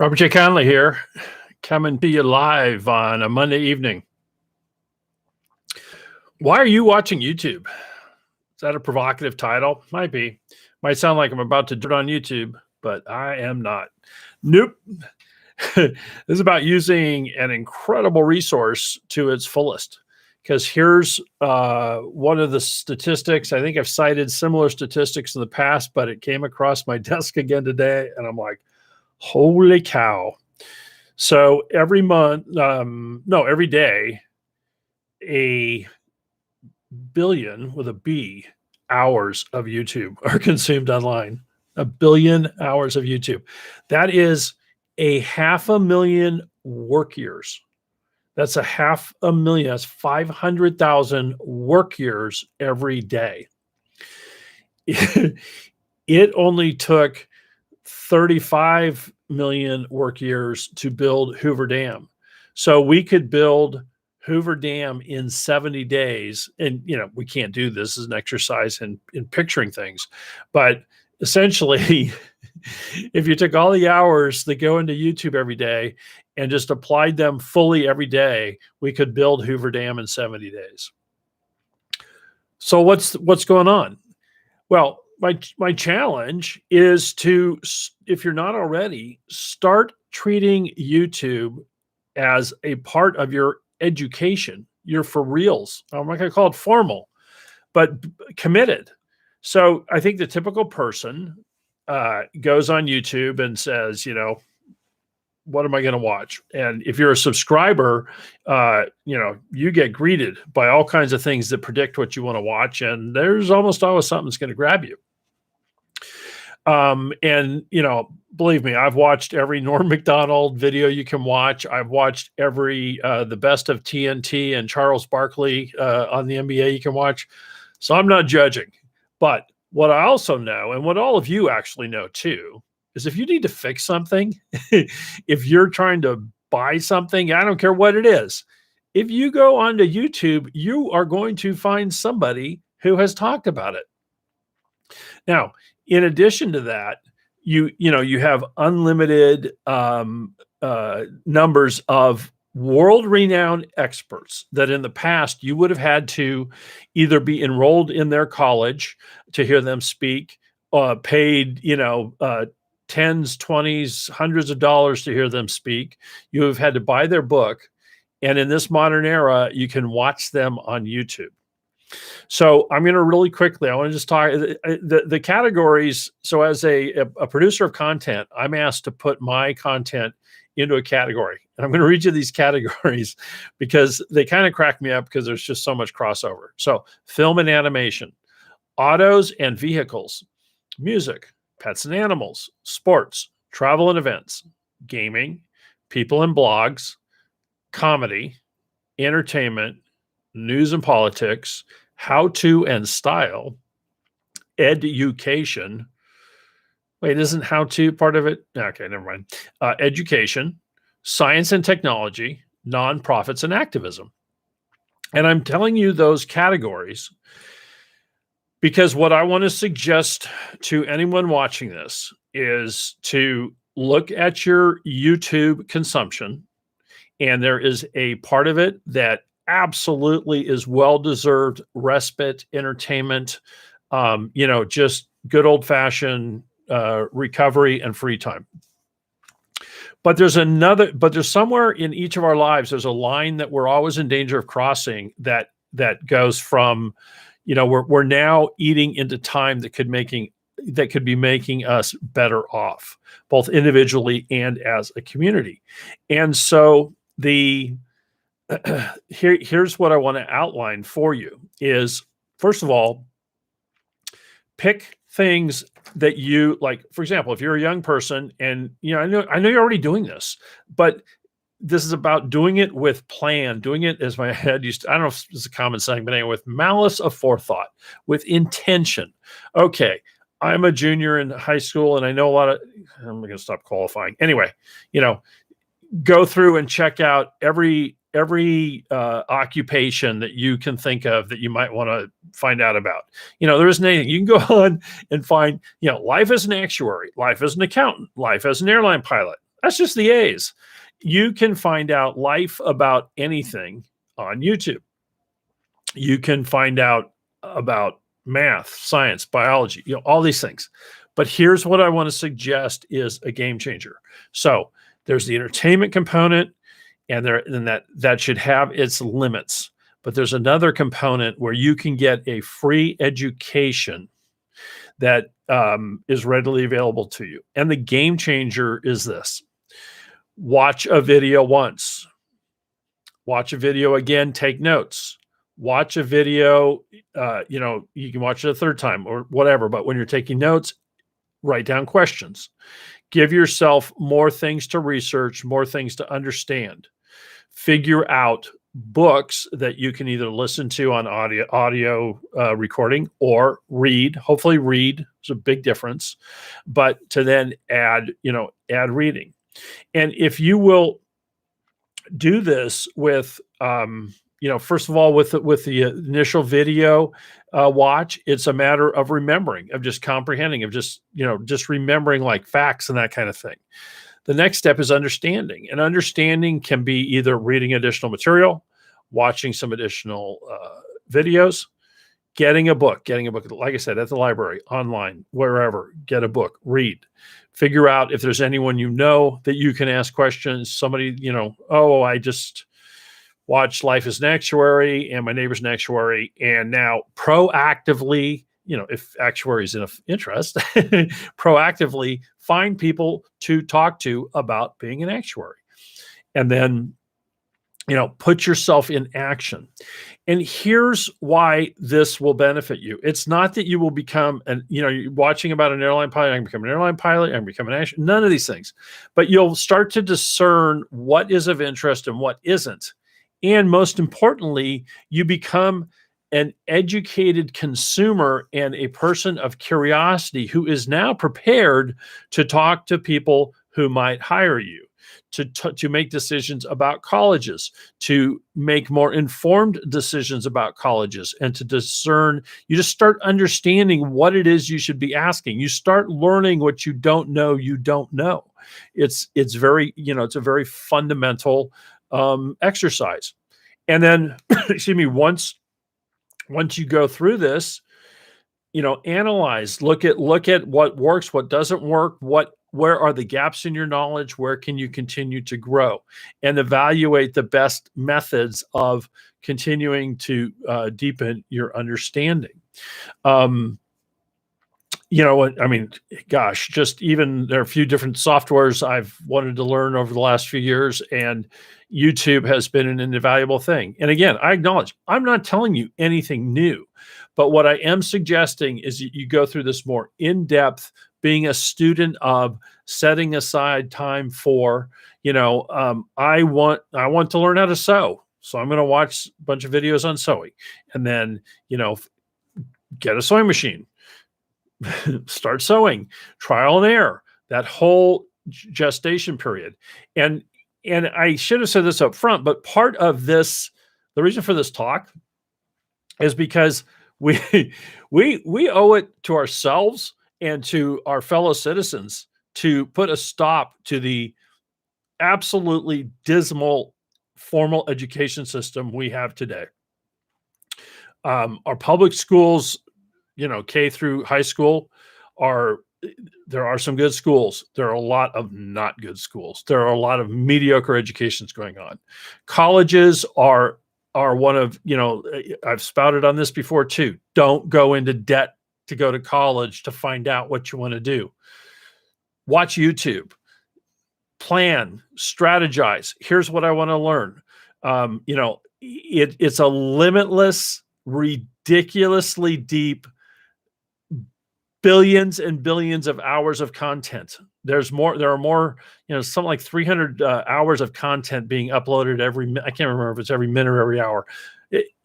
Robert J. Conley here, coming to you live on a Monday evening. Why are you watching YouTube? Is that a provocative title? Might be. Might sound like I'm about to do it on YouTube, but I am not. Nope. This is about using an incredible resource to its fullest. Because here's one of the statistics. I think I've cited similar statistics in the past, but it came across my desk again today, and I'm like, holy cow. So every day, a billion with a B hours of YouTube are consumed online. A billion hours of YouTube. That is a 500,000 work years. That's 500,000. That's 500,000 work years every day. It only took 35 million work years to build Hoover Dam. So we could build Hoover Dam in 70 days. And, we can't do this as an exercise in picturing things. But essentially, if you took all the hours that go into YouTube every day and just applied them fully every day, we could build Hoover Dam in 70 days. So what's going on? Well, my challenge is to, if you're not already, start treating YouTube as a part of your education. You're for reals. I'm not going to call it formal, but committed. So I think the typical person goes on YouTube and says, what am I going to watch? And if you're a subscriber, you get greeted by all kinds of things that predict what you want to watch. And there's almost always something that's going to grab you. Believe me, I've watched every Norm Macdonald video you can watch. I've watched every, the best of TNT and Charles Barkley on the NBA you can watch. So I'm not judging. But what I also know, and what all of you actually know too, is if you need to fix something, if you're trying to buy something, I don't care what it is. If you go onto YouTube, you are going to find somebody who has talked about it. Now, in addition to that, you have unlimited numbers of world-renowned experts that in the past you would have had to either be enrolled in their college to hear them speak, paid, tens, 20s, hundreds of dollars to hear them speak. You have had to buy their book. And in this modern era, you can watch them on YouTube. So I'm going to really quickly, I want to just talk the categories. So as a producer of content, I'm asked to put my content into a category. And I'm going to read you these categories because they kind of crack me up because there's just so much crossover. So film and animation, autos and vehicles, music, pets and animals, sports, travel and events, gaming, people and blogs, comedy, entertainment, news and politics, how-to and style, education. Wait, isn't how-to part of it? Okay, never mind. Education, science and technology, nonprofits and activism. And I'm telling you those categories because what I want to suggest to anyone watching this is to look at your YouTube consumption, and there is a part of it that absolutely is well-deserved respite, entertainment, just good old-fashioned recovery and free time. But there's somewhere in each of our lives, there's a line that we're always in danger of crossing that goes from, we're now eating into time that could be making us better off, both individually and as a community. And so here's what I want to outline for you is, first of all, pick things that you like. For example, if you're a young person and, I know you're already doing this, but this is about doing it with plan, doing it as my head used to, I don't know if it's a common saying, but anyway, with malice aforethought, with intention. Okay, I'm a junior in high school and I know I'm going to stop qualifying. Anyway, go through and check out every occupation that you can think of that you might want to find out about. There isn't anything. You can go on and find, life as an actuary, life as an accountant, life as an airline pilot. That's just the A's. You can find out life about anything on YouTube. You can find out about math, science, biology, all these things. But here's what I want to suggest is a game changer. So there's the entertainment component, and that should have its limits. But there's another component where you can get a free education that is readily available to you. And the game changer is this: watch a video once, watch a video again, take notes. Watch a video, you can watch it a third time or whatever, but when you're taking notes, write down questions. Give yourself more things to research, more things to understand. Figure out books that you can either listen to on audio recording or read. Hopefully read is a big difference, but to then add reading. And if you will do this with, first of all, with the initial video watch, it's a matter of remembering, of just comprehending, of just remembering like facts and that kind of thing. The next step is understanding, and understanding can be either reading additional material, watching some additional videos, getting a book, like I said, at the library, online, wherever, get a book, read. Figure out if there's anyone that you can ask questions. Somebody, I just watched Life as an Actuary and my neighbor's an actuary. And now proactively, if actuary is of interest, proactively find people to talk to about being an actuary. And then, put yourself in action. And here's why this will benefit you. It's not that you will become you're watching about an airline pilot, I can become an airline pilot, I can become an actuary, none of these things. But you'll start to discern what is of interest and what isn't. And most importantly, you become an educated consumer and a person of curiosity who is now prepared to talk to people who might hire you, to make decisions about colleges, to make more informed decisions about colleges, and to discern. You just start understanding what it is you should be asking. You start learning what you don't know. It's very, it's a very fundamental exercise. And then, excuse me, once you go through this, analyze, look at what works, what doesn't work, where are the gaps in your knowledge, where can you continue to grow, and evaluate the best methods of continuing to deepen your understanding. Gosh, just even there are a few different softwares I've wanted to learn over the last few years, and YouTube has been an invaluable thing. And again, I acknowledge I'm not telling you anything new, but what I am suggesting is you go through this more in-depth, being a student of, setting aside time for, I want to learn how to sew. So I'm going to watch a bunch of videos on sewing, and then, get a sewing machine, start sewing, trial and error, that whole gestation period. And I should have said this up front, but part of this, the reason for this talk is because we owe it to ourselves and to our fellow citizens to put a stop to the absolutely dismal formal education system we have today. Our public schools, K through high school, there are some good schools. There are a lot of not good schools. There are a lot of mediocre educations going on. Colleges are one of, I've spouted on this before too. Don't go into debt to go to college to find out what you want to do. Watch YouTube, plan, strategize. Here's what I want to learn. It's a limitless, ridiculously deep, billions and billions of hours of content. There are more, something like 300 hours of content being uploaded I can't remember if it's every minute or every hour.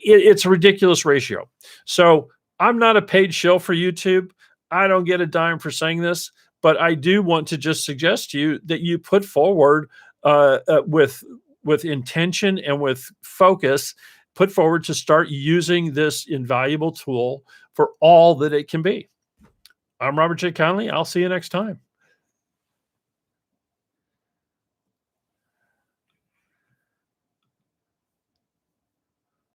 It's a ridiculous ratio. So I'm not a paid shill for YouTube. I don't get a dime for saying this, but I do want to just suggest to you that you put forward with intention and with focus, put forward to start using this invaluable tool for all that it can be. I'm Robert J. Conley. I'll see you next time.